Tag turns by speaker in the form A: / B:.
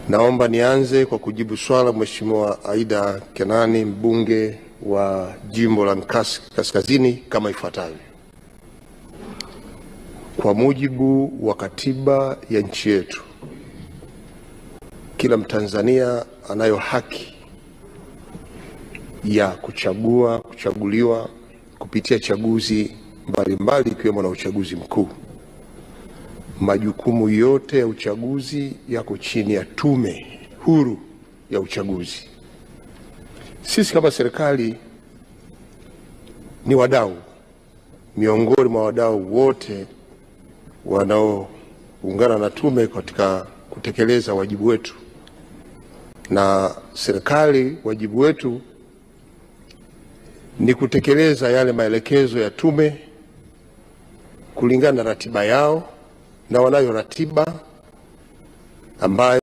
A: Naomba nianze kwa kujibu swala Mheshimiwa Aida Kenani, mbunge wa jimbo la Nkasi Kaskazini, kama ifuatavyo. Kwa mujibu wa katiba ya nchi yetu, kila Mtanzania anayo haki ya kuchaguliwa kupitia chaguzi mbalimbali ikiwemo na uchaguzi mkuu. Majukumu yote ya uchaguzi yako chini ya Tume Huru ya Uchaguzi. Sisi kama serikali ni wadau miongoni mwa wadau wote wanaoungana na tume katika kutekeleza wajibu wetu, na serikali wajibu wetu ni kutekeleza yale maelekezo ya tume kulingana na ratiba yao, na wanayo ratiba ambayo